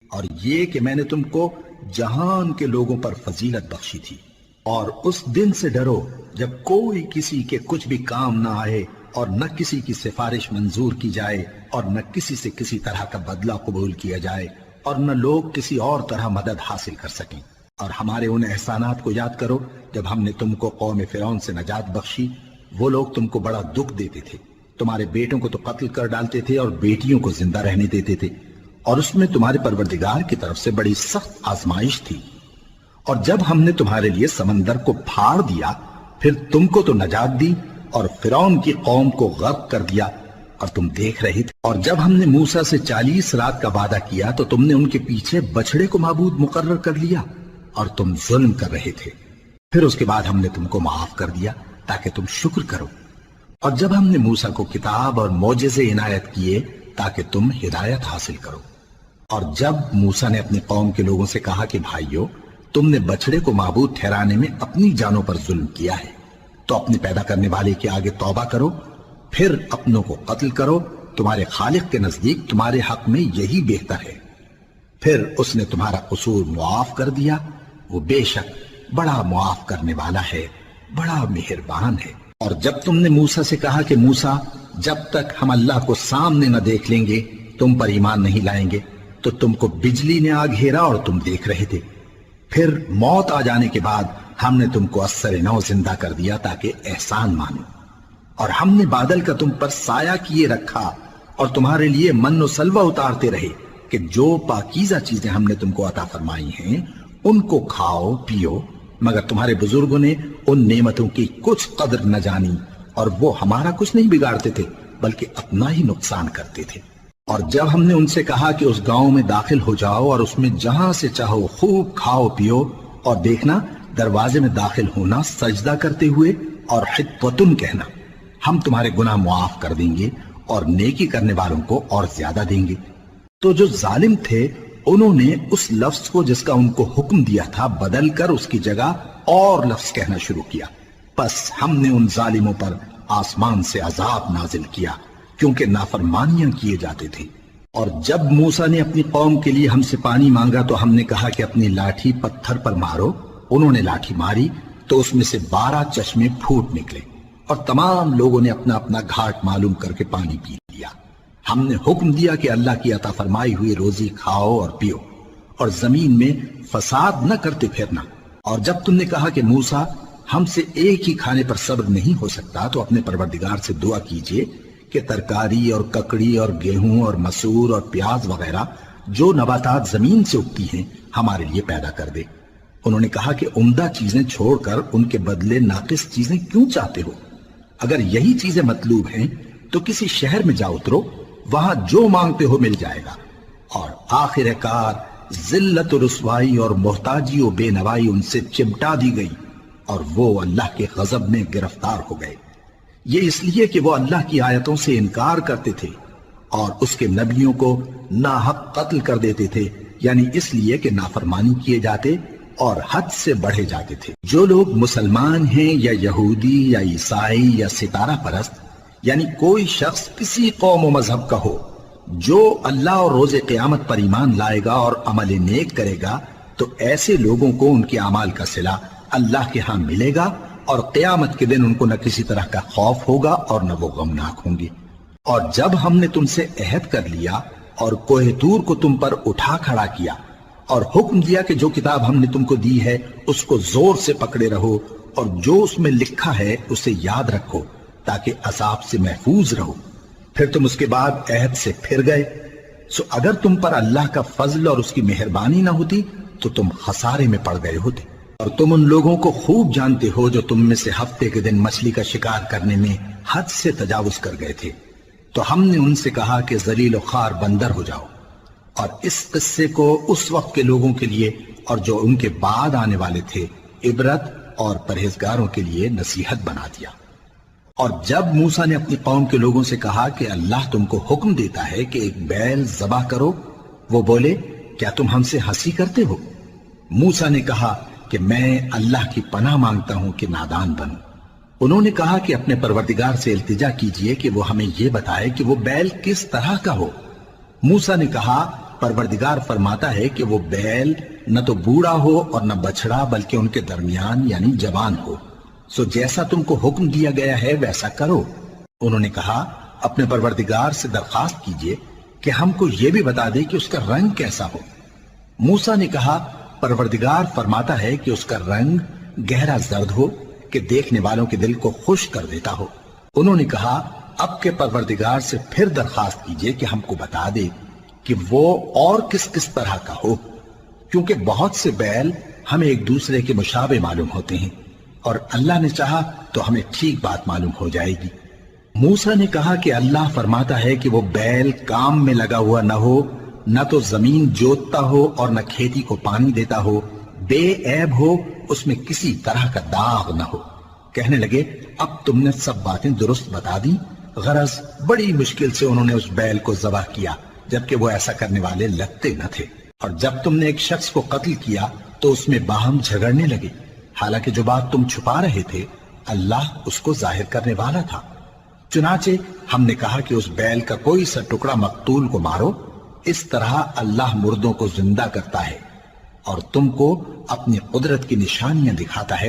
اور یہ کہ میں نے تم کو جہان کے لوگوں پر فضیلت بخشی تھی۔ اور اس دن سے ڈرو جب کوئی کسی کے کچھ بھی کام نہ آئے اور نہ کسی کی سفارش منظور کی جائے اور نہ کسی سے کسی طرح کا بدلہ قبول کیا جائے اور نہ لوگ کسی اور طرح مدد حاصل کر سکیں۔ اور ہمارے ان احسانات کو یاد کرو جب ہم نے تم کو قوم فرعون سے نجات بخشی۔ وہ لوگ تم کو بڑا دکھ دیتے تھے، تمہارے بیٹوں کو تو قتل کر ڈالتے تھے اور بیٹیوں کو زندہ رہنے دیتے تھے، اور اس میں تمہارے پروردگار کی طرف سے بڑی سخت آزمائش تھی۔ اور جب ہم نے تمہارے لیے سمندر کو پھاڑ دیا پھر تم کو تو نجات دی اور فرعون کی قوم کو غرق کر دیا اور تم دیکھ رہے تھے۔ اور جب ہم نے موسیٰ سے 40 رات کا وعدہ کیا تو تم نے ان کے پیچھے بچڑے کو معبود مقرر کر لیا اور تم ظلم کر رہے تھے۔ پھر اس کے بعد ہم نے تم کو معاف کر دیا تاکہ تم شکر کرو۔ اور جب ہم نے موسیٰ کو کتاب اور معجزے عنایت کیے تاکہ تم ہدایت حاصل کرو۔ اور جب موسیٰ نے اپنی قوم کے لوگوں سے کہا کہ بھائیو، تم نے بچڑے کو معبود ٹھہرانے میں اپنی جانوں پر ظلم کیا ہے، تو اپنے پیدا کرنے والے کے آگے توبہ کرو، پھر اپنوں کو قتل کرو، تمہارے خالق کے نزدیک تمہارے حق میں یہی بہتر ہے۔ پھر اس نے تمہارا قصور معاف کر دیا، وہ بے شک بڑا معاف کرنے والا ہے، بڑا مہربان ہے۔ اور جب تم نے موسیٰ سے کہا کہ موسیٰ، جب تک ہم اللہ کو سامنے نہ دیکھ لیں گے تم پر ایمان نہیں لائیں گے، تو تم کو بجلی نے آ گھیرا اور تم دیکھ رہے تھے۔ پھر موت آ جانے کے بعد ہم نے تم کو اثر نو زندہ کر دیا تاکہ احسان مانو۔ اور ہم نے بادل کا تم پر سایہ کیے رکھا اور تمہارے لیے من و سلوہ اتارتے رہے کہ جو پاکیزہ چیزیں ہم نے تم کو عطا فرمائی ہیں ان کو کھاؤ پیو، مگر تمہارے بزرگوں نے ان نعمتوں کی کچھ قدر نہ جانی اور وہ ہمارا کچھ نہیں بگاڑتے تھے بلکہ اپنا ہی نقصان کرتے تھے۔ اور جب ہم نے ان سے کہا کہ اس گاؤں میں داخل ہو جاؤ اور اس میں جہاں سے چاہو خوب کھاؤ پیو، اور دیکھنا دروازے میں داخل ہونا سجدہ کرتے ہوئے اور حطوتن کہنا، ہم تمہارے گناہ معاف کر دیں گے اور نیکی کرنے والوں کو اور زیادہ دیں گے۔ تو جو ظالم تھے انہوں نے اس لفظ کو جس کا ان کو حکم دیا تھا بدل کر اس کی جگہ اور لفظ کہنا شروع کیا، پس ہم نے ان ظالموں پر آسمان سے عذاب نازل کیا کیونکہ نافرمانیاں کیے جاتے تھے۔ اور جب موسیٰ نے اپنی قوم کے لیے ہم سے پانی مانگا تو ہم نے کہا کہ اپنی لاٹھی پتھر پر مارو۔ انہوں نے لاٹھی ماری تو اس میں سے 12 چشمے پھوٹ نکلے اور تمام لوگوں نے اپنا اپنا گھاٹ معلوم کر کے پانی پی لیا۔ ہم نے حکم دیا کہ اللہ کی عطا فرمائی ہوئی روزی کھاؤ اور پیو اور زمین میں فساد نہ کرتے پھرنا۔ اور جب تم نے کہا کہ موسیٰ ہم سے ایک ہی کھانے پر صبر نہیں ہو سکتا تو اپنے پروردگار سے دعا کیجئے کہ ترکاری اور ککڑی اور گیہوں اور مسور اور پیاز وغیرہ جو نباتات زمین سے اگتی ہیں ہمارے لیے پیدا کر دے۔ انہوں نے کہا کہ عمدہ چیزیں چھوڑ کر ان کے بدلے ناقص چیزیں کیوں چاہتے ہو؟ اگر یہی چیزیں مطلوب ہیں تو کسی شہر میں جا اترو، وہاں جو مانگتے ہو مل جائے گا۔ اور آخر کار ذلت و رسوائی اور محتاجی و بے نوائی ان سے چمٹا دی گئی اور وہ اللہ کے غضب میں گرفتار ہو گئے۔ یہ اس لیے کہ وہ اللہ کی آیتوں سے انکار کرتے تھے اور اس کے نبیوں کو ناحق قتل کر دیتے تھے، یعنی اس لیے کہ نافرمانی کیے جاتے اور حد سے بڑھے جاتے تھے۔ جو لوگ مسلمان ہیں یا یہودی یا عیسائی یا ستارہ پرست، یعنی کوئی شخص کسی قوم و مذہب کا ہو، جو اللہ اور روز قیامت پر ایمان لائے گا اور عمل نیک کرے گا تو ایسے لوگوں کو ان کے اعمال کا صلہ اللہ کے ہاں ملے گا اور قیامت کے دن ان کو نہ کسی طرح کا خوف ہوگا اور نہ وہ غمناک ہوں گے۔ اور جب ہم نے تم سے عہد کر لیا اور کوہ طور کو تم پر اٹھا کھڑا کیا اور حکم دیا کہ جو کتاب ہم نے تم کو دی ہے اس کو زور سے پکڑے رہو اور جو اس میں لکھا ہے اسے یاد رکھو تاکہ عذاب سے محفوظ رہو، پھر تم اس کے بعد عہد سے پھر گئے، سو اگر تم پر اللہ کا فضل اور اس کی مہربانی نہ ہوتی تو تم خسارے میں پڑ گئے ہوتے۔ اور تم ان لوگوں کو خوب جانتے ہو جو تم میں سے ہفتے کے دن مچھلی کا شکار کرنے میں حد سے تجاوز کر گئے تھے، تو ہم نے ان سے کہا کہ ذلیل و خوار بندر ہو جاؤ۔ اور اس قصے کو اس وقت کے لوگوں کے لیے اور جو ان کے بعد آنے والے تھے عبرت اور پرہیزگاروں کے لیے نصیحت بنا دیا۔ اور جب موسیٰ نے اپنی قوم کے لوگوں سے کہا کہ اللہ تم کو حکم دیتا ہے کہ ایک بیل ذبح کرو، وہ بولے کیا تم ہم سے ہنسی کرتے ہو؟ موسیٰ نے کہا کہ میں اللہ کی پناہ مانگتا ہوں کہ نادان بنوں۔ انہوں نے کہا کہ اپنے پروردگار سے التجا کیجئے کہ وہ ہمیں یہ بتائے کہ وہ بیل کس طرح کا ہو۔ موسیٰ نے کہا پروردگار فرماتا ہے کہ وہ بیل نہ تو بوڑھا ہو اور نہ بچڑا بلکہ ان کے درمیان یعنی جوان ہو، سو جیسا تم کو حکم دیا گیا ہے ویسا کرو۔ انہوں نے کہا اپنے پروردگار سے درخواست کیجئے کہ ہم کو یہ بھی بتا دے کہ اس کا رنگ کیسا ہو۔ موسیٰ نے کہا پروردگار فرماتا ہے کہ اس کا رنگ گہرا زرد ہو کہ دیکھنے والوں کے دل کو خوش کر دیتا ہو۔ انہوں نے کہا اب کے پروردگار سے پھر درخواست کیجئے کہ ہم کو بتا دے کہ وہ اور کس کس طرح کا ہو، کیونکہ بہت سے بیل ہمیں ایک دوسرے کے مشابہ معلوم ہوتے ہیں، اور اللہ نے چاہا تو ہمیں ٹھیک بات معلوم ہو جائے گی۔ موسیٰ نے کہا کہ اللہ فرماتا ہے کہ وہ بیل کام میں لگا ہوا نہ ہو، نہ تو زمین جوتتا ہو اور نہ کھیتی کو پانی دیتا ہو، بے عیب ہو، اس میں کسی طرح کا داغ نہ ہو۔ کہنے لگے اب تم نے سب باتیں درست بتا دی، غرض بڑی مشکل سے انہوں نے اس بیل کو ذبح کیا، جبکہ وہ ایسا کرنے والے لگتے نہ تھے۔ اور جب تم نے ایک شخص کو قتل کیا تو اس میں باہم جھگڑنے لگے، حالانکہ جو بات تم چھپا رہے تھے اللہ اس کو ظاہر کرنے والا تھا۔ چنانچہ ہم نے کہا کہ اس بیل کا کوئی سا ٹکڑا مقتول کو مارو، اس طرح اللہ مردوں کو زندہ کرتا ہے اور تم کو اپنی قدرت کی نشانیاں دکھاتا ہے